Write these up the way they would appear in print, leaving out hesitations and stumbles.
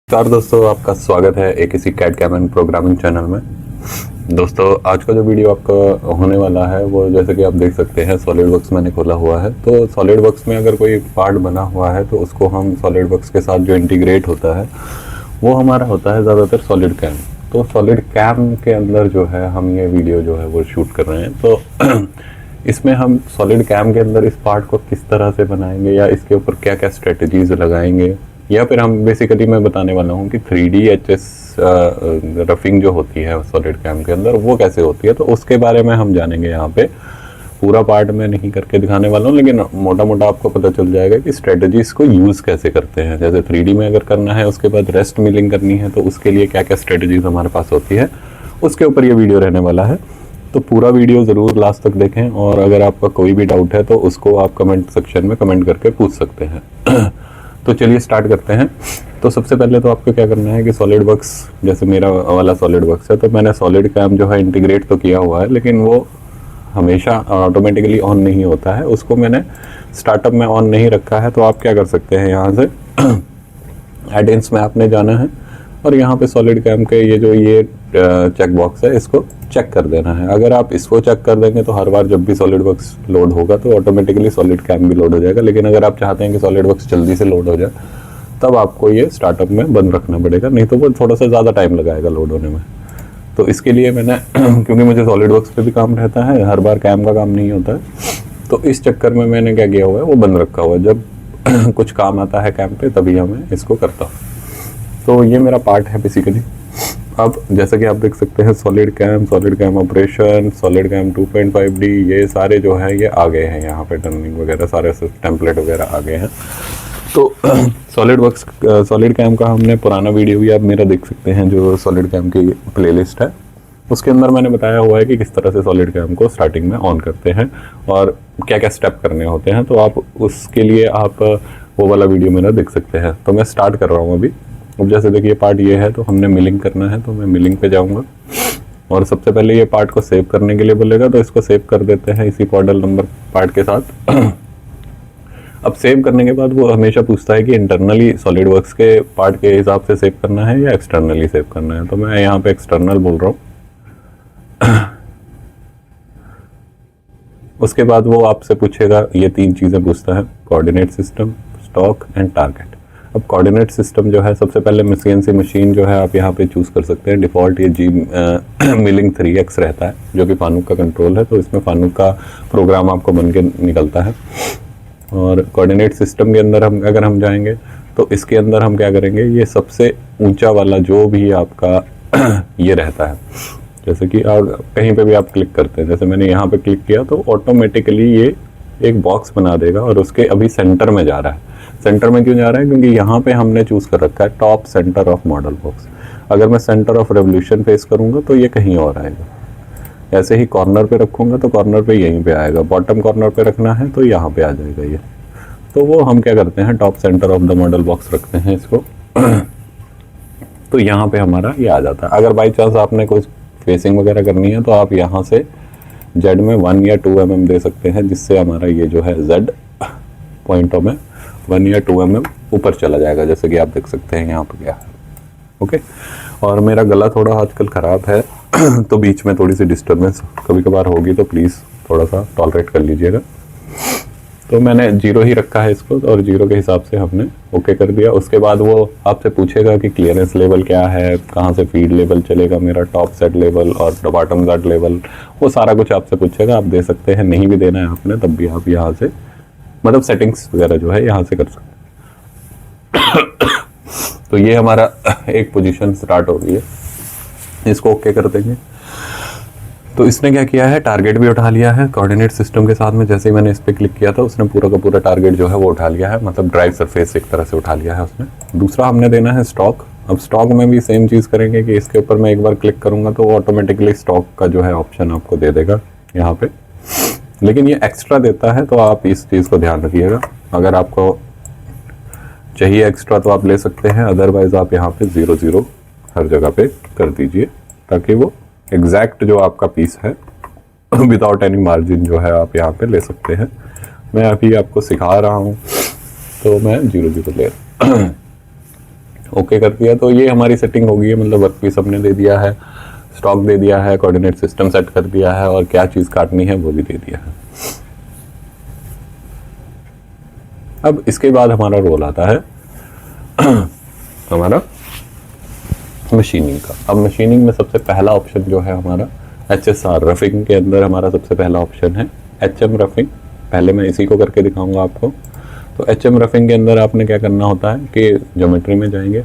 नमस्कार दोस्तों, आपका स्वागत है एक इसी CAD CAM and programming channel में। दोस्तों, आज का जो वीडियो आपका होने वाला है वो जैसे कि आप देख सकते हैं सॉलिडवर्क्स मैंने खोला हुआ है। तो सॉलिडवर्क्स में अगर कोई पार्ट बना हुआ है तो उसको हम सॉलिडवर्क्स के साथ जो इंटीग्रेट होता है वो हमारा होता है ज़्यादातर सॉलिड कैम। तो सॉलिड कैम के अंदर जो है हम ये वीडियो जो है वो शूट कर रहे हैं। तो इसमें हम सॉलिड कैम के अंदर इस पार्ट को किस तरह से बनाएंगे या इसके ऊपर क्या क्या स्ट्रेटजीज लगाएंगे, या फिर हम बेसिकली मैं बताने वाला हूँ कि 3D HS रफिंग जो होती है सॉलिड कैम के अंदर वो कैसे होती है। तो उसके बारे में हम जानेंगे यहाँ पे। पूरा पार्ट में नहीं करके दिखाने वाला हूँ, लेकिन मोटा मोटा आपको पता चल जाएगा कि स्ट्रेटजीज को यूज़ कैसे करते हैं। जैसे 3D में अगर करना है, उसके बाद रेस्ट मिलिंग करनी है, तो उसके लिए क्या क्या स्ट्रेटजीज हमारे पास होती है, उसके ऊपर ये वीडियो रहने वाला है। तो पूरा वीडियो ज़रूर लास्ट तक देखें, और अगर आपका कोई भी डाउट है तो उसको आप कमेंट सेक्शन में कमेंट करके पूछ सकते हैं। तो चलिए स्टार्ट करते हैं। तो सबसे पहले तो आपको क्या करना है कि सॉलिडवर्क्स, जैसे मेरा वाला सॉलिडवर्क्स है, तो मैंने सॉलिड कैम जो है इंटीग्रेट तो किया हुआ है, लेकिन वो हमेशा ऑटोमेटिकली ऑन नहीं होता है। उसको मैंने स्टार्टअप में ऑन नहीं रखा है। तो आप क्या कर सकते हैं, यहाँ से एडिंस में आपने जाना है और यहाँ पे सॉलिड कैम के ये चेक बॉक्स है, इसको चेक कर देना है। अगर आप इसको चेक कर देंगे तो हर बार जब भी सॉलिडवर्क्स लोड होगा तो ऑटोमेटिकली सॉलिड कैम भी लोड हो जाएगा। लेकिन अगर आप चाहते हैं कि सॉलिडवर्क्स जल्दी से लोड हो जाए, तब आपको ये स्टार्टअप में बंद रखना पड़ेगा, नहीं तो वो थोड़ा सा ज़्यादा टाइम लगाएगा लोड होने में। तो इसके लिए मैंने क्योंकि मुझे सॉलिडवर्क्स पे भी काम रहता है, हर बार कैम का काम नहीं होता है, तो इस चक्कर में मैंने क्या किया हुआ है, वो बंद रखा हुआ है। जब कुछ काम आता है कैम पे तभी मैं इसको करता हूँ। तो ये मेरा पार्ट है बेसिकली। अब जैसा कि आप देख सकते हैं solid CAM operation, solid CAM 2.5D, ये सारे जो है ये आ गए हैं यहाँ पे, टर्निंग वगैरह सारे टेम्पलेट वगैरह आ गए हैं। तो सॉलिड कैम का हमने पुराना वीडियो भी आप मेरा देख सकते हैं, जो सॉलिड कैम की प्लेलिस्ट है, उसके अंदर मैंने बताया हुआ है कि किस तरह से सॉलिड कैम को स्टार्टिंग में ऑन करते हैं और क्या क्या स्टेप करने होते हैं। तो आप उसके लिए आप वो वाला वीडियो मेरा देख सकते हैं। तो मैं स्टार्ट कर रहा हूँ अभी। अब जैसे देखिए पार्ट ये है, तो हमने मिलिंग करना है, तो मैं मिलिंग पे जाऊंगा और सबसे पहले ये पार्ट को सेव करने के लिए बोलेगा, तो इसको सेव कर देते हैं इसी मॉडल नंबर पार्ट के साथ। अब सेव करने के बाद वो हमेशा पूछता है कि इंटरनली सॉलिडवर्क्स के पार्ट के हिसाब से सेव करना है या एक्सटर्नली सेव करना है। तो मैं यहाँ पे एक्सटर्नल बोल रहा हूँ। उसके बाद वो आपसे पूछेगा, ये 3 चीज़ें पूछता है, coordinate system, stock and target. अब कोऑर्डिनेट सिस्टम जो है, सबसे पहले CNC मशीन जो है आप यहाँ पे चूज़ कर सकते हैं। डिफ़ॉल्ट ये मिलिंग 3X रहता है, जो कि फानुक का कंट्रोल है, तो इसमें फानुक का प्रोग्राम आपको बन के निकलता है। और कोऑर्डिनेट सिस्टम के अंदर अगर हम जाएंगे तो इसके अंदर हम क्या करेंगे, ये सबसे ऊंचा वाला जो भी आपका ये रहता है, जैसे कि कहीं पे भी आप क्लिक करते हैं, जैसे मैंने यहाँ पे क्लिक किया तो ऑटोमेटिकली ये एक बॉक्स बना देगा और उसके अभी सेंटर में जा रहा है। सेंटर में क्यों जा रहा है, क्योंकि यहाँ पे हमने चूज़ कर रखा है top centre of model box. अगर मैं सेंटर ऑफ रेवोल्यूशन फेस करूँगा तो ये कहीं और आएगा, ऐसे ही कॉर्नर पे रखूँगा तो कॉर्नर पे यहीं पे आएगा, बॉटम कॉर्नर पे रखना है तो यहाँ पे आ जाएगा ये। तो वो हम क्या करते हैं, top centre of the model box रखते हैं इसको। तो यहाँ पे हमारा ये आ जाता है। अगर बाई चांस आपने कोई फेसिंग वगैरह करनी है तो आप यहाँ से जेड में 1 या 2 mm दे सकते हैं, जिससे हमारा ये जो है जेड पॉइंटों में 1 या 2 mm ऊपर चला जाएगा, जैसे कि आप देख सकते हैं यहाँ पे क्या है। ओके। और मेरा गला थोड़ा आजकल ख़राब है तो बीच में थोड़ी सी डिस्टर्बेंस कभी कभार होगी, तो प्लीज़ थोड़ा सा टॉलरेट कर लीजिएगा। तो मैंने 0 ही रखा है इसको, और 0 के हिसाब से हमने ओके कर दिया। उसके बाद वो आपसे पूछेगा कि क्लियरेंस लेवल क्या है, कहाँ से फीड लेवल चलेगा मेरा, टॉप सेट लेवल और बॉटम सेट लेवल, वो सारा कुछ आपसे पूछेगा। आप दे सकते हैं, नहीं भी देना है आपने तब भी आप यहाँ से मतलब सेटिंग्स वगैरह जो है यहाँ से कर सकते हैं। तो ये हमारा एक पोजीशन स्टार्ट हो गई है, इसको ओके कर देंगे। तो इसने क्या किया है, टारगेट भी उठा लिया है कोऑर्डिनेट सिस्टम के साथ में। जैसे ही मैंने इस पर क्लिक किया था उसने पूरा का पूरा टारगेट जो है वो उठा लिया है, मतलब ड्राइव सरफेस एक तरह से उठा लिया है उसने। दूसरा हमने देना है स्टॉक। अब स्टॉक में भी सेम चीज़ करेंगे कि इसके ऊपर मैं एक बार क्लिक करूँगा तो वो ऑटोमेटिकली स्टॉक का जो है ऑप्शन आपको दे देगा यहाँ पे, लेकिन ये एक्स्ट्रा देता है, तो आप इस चीज़ को ध्यान रखिएगा। अगर आपको चाहिए एक्स्ट्रा तो आप ले सकते हैं, अदरवाइज आप यहाँ पे 0 हर जगह पे कर दीजिए, ताकि वो एग्जैक्ट जो आपका पीस है विदाउट एनी मार्जिन जो है आप यहाँ पे ले सकते हैं। मैं अभी आपको सिखा रहा हूँ तो मैं 0 ले रहा हूँ। ओके कर दिया तो ये हमारी सेटिंग हो गई है, मतलब वर्कपीस हमने दे दिया है, स्टॉक दे दिया है, कोऑर्डिनेट सिस्टम सेट कर दिया है और क्या चीज़ काटनी है वो भी दे दिया है। अब इसके बाद हमारा रोल आता है हमारा मशीनिंग का। अब मशीनिंग में सबसे पहला ऑप्शन जो है हमारा HSR रफिंग के अंदर हमारा सबसे पहला ऑप्शन है HM रफिंग। पहले मैं इसी को करके दिखाऊंगा आपको। तो HM रफिंग के अंदर आपने क्या करना होता है कि ज्योमेट्री में जाएंगे।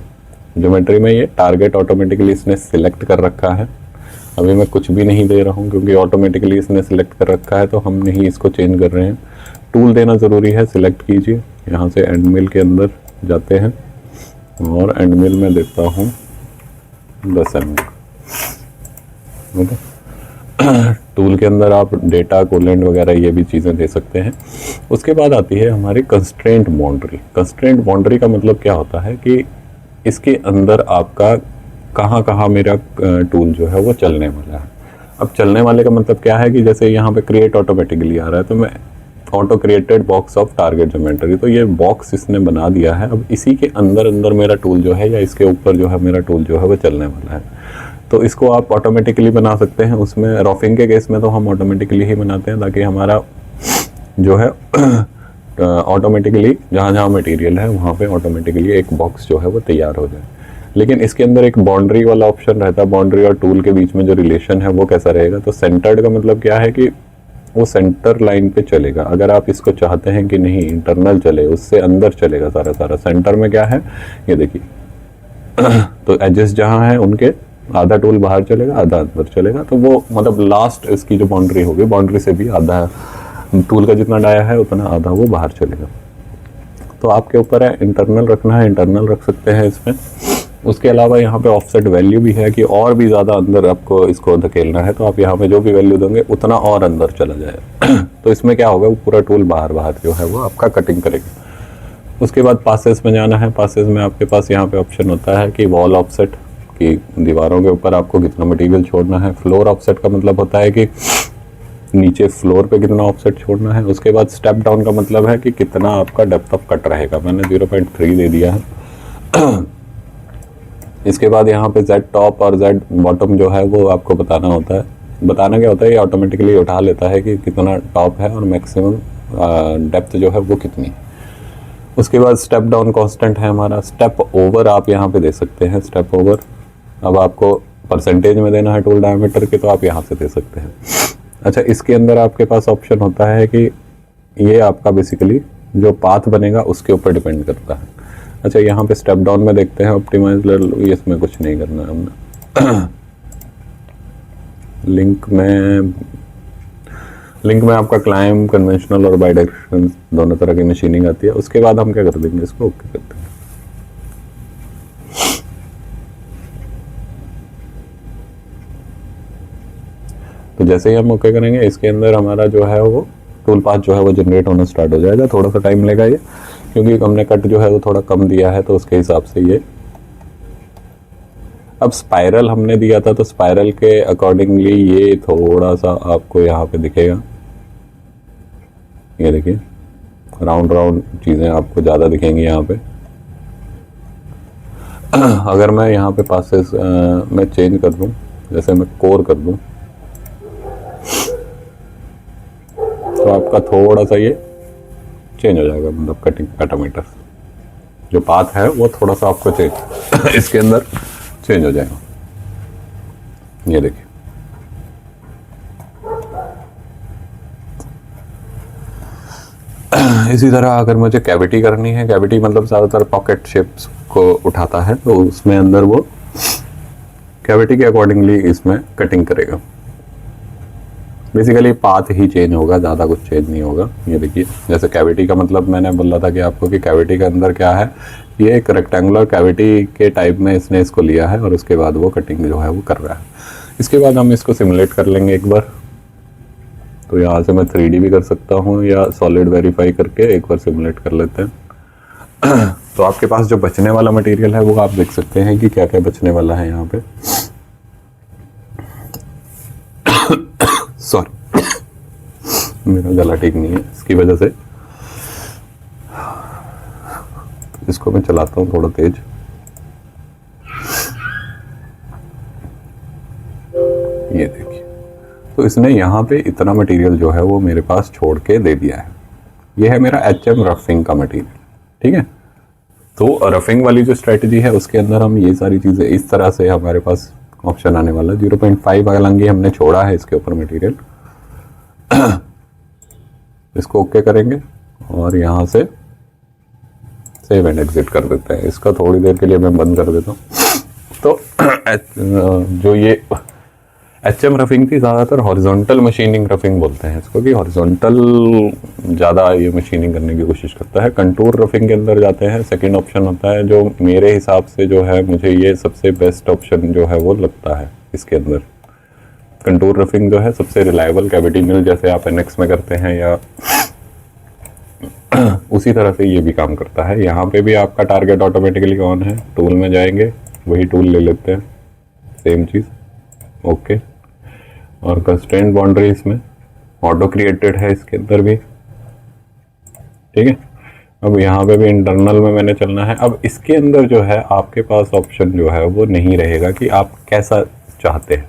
ज्योमेट्री में ये टारगेट ऑटोमेटिकली इसने सिलेक्ट कर रखा है। अभी मैं कुछ भी नहीं दे रहा हूँ क्योंकि ऑटोमेटिकली इसने सिलेक्ट कर रखा है, तो हम नहीं इसको चेंज कर रहे हैं। टूल देना ज़रूरी है, सिलेक्ट कीजिए, यहाँ से एंड मिल के अंदर जाते हैं और एंड मिल में देता हूँ 10 mm। टूल के अंदर आप डेटा कोलेंट वगैरह ये भी चीज़ें दे सकते हैं। उसके बाद आती है हमारी कंस्ट्रेंट बाउंड्री। कंस्ट्रेंट बाउंड्री का मतलब क्या होता है कि इसके अंदर आपका कहाँ कहाँ मेरा टूल जो है वो चलने वाला है। अब चलने वाले का मतलब क्या है कि जैसे यहाँ पे क्रिएट ऑटोमेटिकली आ रहा है, तो मैं auto created box of target geometry, तो ये बॉक्स इसने बना दिया है। अब इसी के अंदर अंदर मेरा टूल जो है या इसके ऊपर जो है मेरा टूल जो है वो चलने वाला है। तो इसको आप ऑटोमेटिकली बना सकते हैं। उसमें रफिंग के केस में तो हम ऑटोमेटिकली ही बनाते हैं ताकि हमारा जो है ऑटोमेटिकली जहाँ जहाँ मटेरियल है वहाँ पे ऑटोमेटिकली एक बॉक्स जो है वो तैयार हो जाए। लेकिन इसके अंदर एक बाउंड्री वाला ऑप्शन रहता है। बाउंड्री और टूल के बीच में जो रिलेशन है वो कैसा रहेगा, तो सेंटर्ड का मतलब क्या है कि वो सेंटर लाइन पे चलेगा। अगर आप इसको चाहते हैं कि नहीं इंटरनल चले, उससे अंदर चलेगा सारा सारा। सेंटर में क्या है ये देखिए तो एजेस जहाँ है उनके आधा टूल बाहर चलेगा, आधा अंदर चलेगा। तो वो मतलब लास्ट इसकी जो बाउंड्री होगी, बाउंड्री से भी आधा है, टूल का जितना डाया है उतना आधा वो बाहर चलेगा। तो आपके ऊपर है, इंटरनल रखना है इंटरनल रख सकते हैं इसमें। उसके अलावा यहाँ पे ऑफसेट वैल्यू भी है कि और भी ज़्यादा अंदर आपको इसको धकेलना है, तो आप यहाँ पे जो भी वैल्यू देंगे उतना और अंदर चला जाएगा। तो इसमें क्या होगा, वो पूरा टूल बाहर बाहर जो है वो आपका कटिंग करेगा। उसके बाद पासेस में जाना है। पासेस में आपके पास यहाँ पे ऑप्शन होता है कि वॉल ऑफसेट, कि दीवारों के ऊपर आपको कितना मटेरियल छोड़ना है। फ्लोर ऑफसेट का मतलब होता है कि नीचे फ्लोर पे कितना ऑफसेट छोड़ना है। उसके बाद स्टेप डाउन का मतलब है कि कितना आपका डेप्थ ऑफ कट रहेगा। मैंने 0.3 दे दिया है। इसके बाद यहाँ पे Z टॉप और Z बॉटम जो है वो आपको बताना होता है। बताना क्या होता है, ये ऑटोमेटिकली उठा लेता है कि कितना टॉप है और मैक्सिमम डेप्थ जो है वो कितनी है। उसके बाद स्टेप डाउन कांस्टेंट है हमारा। स्टेप ओवर आप यहाँ पे दे सकते हैं। स्टेप ओवर अब आपको परसेंटेज में देना है टूल डायमीटर के, तो आप यहाँ से दे सकते हैं। अच्छा, इसके अंदर आपके पास ऑप्शन होता है कि ये आपका बेसिकली जो पाथ बनेगा उसके ऊपर डिपेंड करता है। अच्छा, यहाँ पे स्टेप डाउन में देखते हैं ऑप्टिमाइज, इसमें कुछ नहीं करना है हमने। लिंक में आपका क्लाइम, कन्वेंशनल और बाई डायरेक्शन दोनों तरह की मशीनिंग आती है। उसके बाद हम क्या कर देंगे, इसको ओके कर देंगे। तो जैसे ही हम ओके करेंगे, इसके अंदर हमारा जो है वो टूल पाथ जो है वो जनरेट होना स्टार्ट हो जाएगा। थोड़ा सा टाइम लेगा ये, क्योंकि हमने कट जो है वो थोड़ा कम दिया है, तो उसके हिसाब से ये। अब स्पाइरल हमने दिया था, तो स्पाइरल के अकॉर्डिंगली ये थोड़ा सा आपको यहाँ पे दिखेगा। ये देखिए राउंड राउंड चीज़ें आपको ज़्यादा दिखेंगी यहाँ पे। अगर मैं यहाँ पे पासेस में चेंज कर दूँ, जैसे मैं कोर कर दूँ, तो आपका थोड़ा सा ये चेंज हो जाएगा, मतलब कटिंग पैरामीटर जो पाथ है वो थोड़ा सा आपको चेंज इसके अंदर चेंज हो जाएगा। ये देखिए, इसी तरह अगर मुझे कैविटी करनी है, कैविटी मतलब ज़्यादातर पॉकेट शेप्स को उठाता है, तो उसमें अंदर वो कैविटी के अकॉर्डिंगली इसमें कटिंग करेगा। बेसिकली पाथ ही चेंज होगा, ज़्यादा कुछ चेंज नहीं होगा। ये देखिए, जैसे कैविटी का मतलब मैंने बोला था कि आपको कि कैविटी के अंदर क्या है, ये एक रेक्टेंगुलर कैविटी के टाइप में इसने इसको लिया है और उसके बाद वो कटिंग जो है वो कर रहा है। इसके बाद हम इसको सिमुलेट कर लेंगे एक बार। तो यहाँ से मैं 3D भी कर सकता हूँ या सॉलिड वेरीफाई करके एक बार सिमुलेट कर लेते हैं। तो आपके पास जो बचने वाला मटेरियल है वो आप देख सकते हैं कि क्या क्या बचने वाला है यहाँ पे। सॉरी, मेरा गला ठीक नहीं है, इसकी वजह से इसको मैं चलाता हूँ थोड़ा तेज। तो इसने यहाँ पे इतना मटेरियल जो है वो मेरे पास छोड़ के दे दिया है। ये है मेरा HM रफिंग का मटेरियल, ठीक है। तो रफिंग वाली जो स्ट्रेटजी है उसके अंदर हम ये सारी चीज़ें इस तरह से हमारे पास ऑप्शन आने वाला है। 0.5 हालांकि हमने छोड़ा है इसके ऊपर मटेरियल। इसको ओके करेंगे और यहाँ से सेव एंड एग्जिट कर देते हैं। इसका थोड़ी देर के लिए मैं बंद कर देता हूँ। तो जो ये HM रफिंग थी, ज़्यादातर हॉरिजॉन्टल मशीनिंग रफिंग बोलते हैं इसको, कि हॉरिजॉन्टल ज़्यादा ये मशीनिंग करने की कोशिश करता है। कंटूर रफिंग के अंदर जाते हैं, सेकंड ऑप्शन होता है जो मेरे हिसाब से जो है मुझे ये सबसे बेस्ट ऑप्शन जो है वो लगता है इसके अंदर। कंटूर रफिंग जो है सबसे रिलायबल, कैविटी मिल जैसे आप NX में करते हैं या उसी तरह से ये भी काम करता है। यहाँ पे भी आपका टारगेट ऑटोमेटिकली ऑन है। टूल में जाएंगे, वही टूल ले लेते हैं, सेम चीज़, ओके। और कंस्ट्रेंट बाउंड्री इसमें ऑटो क्रिएटेड है इसके अंदर भी, ठीक है। अब यहाँ पे भी इंटरनल में मैंने चलना है। अब इसके अंदर जो है आपके पास ऑप्शन जो है वो नहीं रहेगा कि आप कैसा चाहते हैं।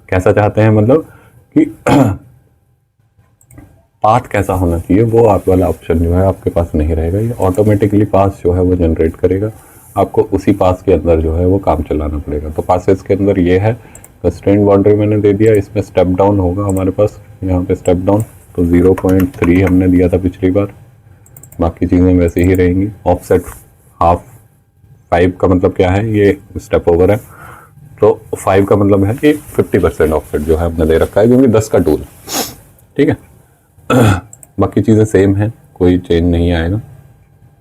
कैसा चाहते हैं मतलब कि पाथ कैसा होना चाहिए, वो आप वाला ऑप्शन जो है आपके पास नहीं रहेगा। ये ऑटोमेटिकली पास जो है वो जनरेट करेगा, आपको उसी पास के अंदर जो है वो काम चलाना पड़ेगा। तो पासेस के अंदर ये है, कंस्ट्रेंट बाउंड्री मैंने दे दिया। इसमें स्टेप डाउन होगा हमारे पास, यहाँ पे स्टेप डाउन तो 0.3 हमने दिया था पिछली बार, बाकी चीज़ें वैसे ही रहेंगी। ऑफसेट हाफ, 5 का मतलब क्या है, ये स्टेप ओवर है, तो 5 का मतलब है कि 50% ऑफसेट जो है हमने दे रखा है, क्योंकि 10 का टूल, ठीक है। बाकी चीज़ें सेम हैं, कोई चेंज नहीं आएगा।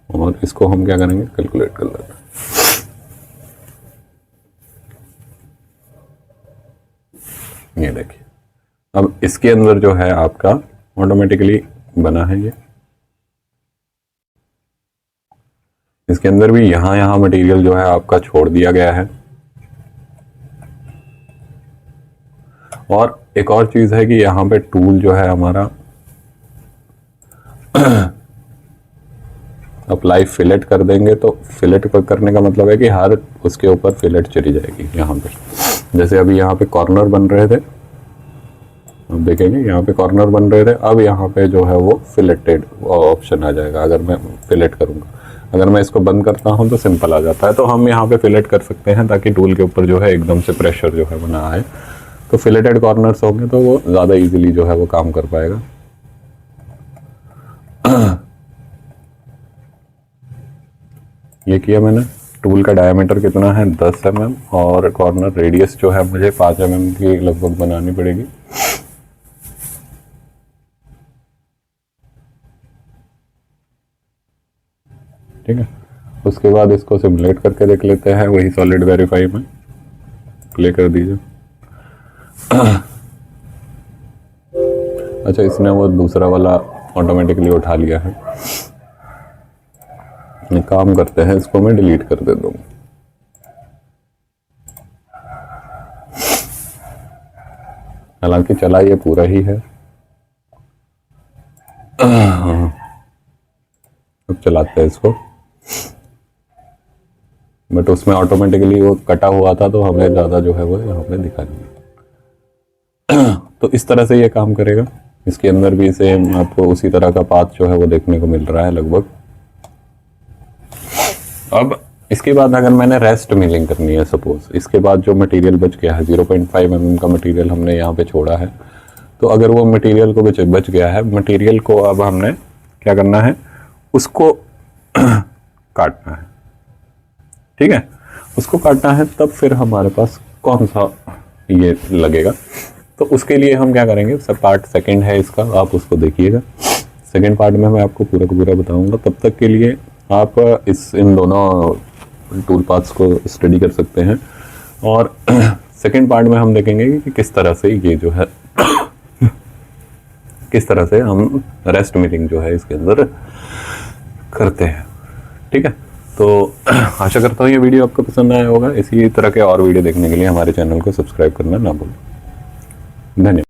और इसको हम क्या करेंगे, कैलकुलेट कर लेते हैं। ये देखिए, अब इसके अंदर जो है आपका ऑटोमेटिकली बना है ये। इसके अंदर भी यहाँ मटेरियल जो है आपका छोड़ दिया गया है। और एक और चीज है कि यहाँ पे टूल जो है हमारा अप्लाई फिलेट कर देंगे, तो फिलेट करने का मतलब है कि हर उसके ऊपर फिलेट चली जाएगी। यहाँ पे जैसे अभी यहाँ पे कॉर्नर बन रहे थे, अब देखेंगे यहाँ पे कॉर्नर बन रहे थे, अब यहाँ पे जो है वो फिलेटेड ऑप्शन आ जाएगा अगर मैं फिलेट करूँगा। अगर मैं इसको बंद करता हूँ तो सिंपल आ जाता है। तो हम यहाँ पे फिलेट कर सकते हैं ताकि टूल के ऊपर जो है एकदम से प्रेशर जो है वो ना आए। तो फिलेटेड कॉर्नर्स होंगे तो वो ज़्यादा इजीली जो है वो काम कर पाएगा। ये किया मैंने। टूल का डायमीटर कितना है, 10 mm, और कॉर्नर रेडियस जो है मुझे 5 mm की लगभग बनानी पड़ेगी। ठीक है, उसके बाद इसको सिमुलेट करके देख लेते हैं, वही सॉलिड वेरीफाई में प्ले कर दीजिए। अच्छा, इसने वो दूसरा वाला ऑटोमेटिकली उठा लिया है। एक काम करते हैं, इसको मैं डिलीट कर दे दूँ। हालांकि चला ये पूरा ही है। अब चलाते हैं इसको, बट उसमें ऑटोमेटिकली वो कटा हुआ था तो हमें ज़्यादा जो है वो यहाँ पे दिखा नहीं। तो इस तरह से ये काम करेगा। इसके अंदर भी सेम आपको उसी तरह का पाथ जो है वो देखने को मिल रहा है लगभग। अब इसके बाद अगर मैंने रेस्ट मिलिंग करनी है, सपोज इसके बाद जो मटेरियल बच गया है, 0.5 mm का मटेरियल हमने यहाँ पे छोड़ा है, तो अगर वो मटेरियल को बच गया है, मटेरियल को अब हमने क्या करना है, उसको काटना है। ठीक है, उसको काटना है, तब फिर हमारे पास कौन सा ये लगेगा। तो उसके लिए हम क्या करेंगे, सब पार्ट सेकंड है इसका, आप उसको देखिएगा। सेकंड पार्ट में मैं आपको पूरा का पूरा बताऊंगा। तब तक के लिए आप इन दोनों टूल पाथ्स को स्टडी कर सकते हैं। और सेकंड पार्ट में हम देखेंगे कि किस तरह से ये जो है किस तरह से हम रेस्ट मिलिंग जो है इसके अंदर करते हैं। ठीक है, तो आशा करता हूँ ये वीडियो आपको पसंद आया होगा। इसी तरह के और वीडियो देखने के लिए हमारे चैनल को सब्सक्राइब करना ना भूलें। धन्यवाद।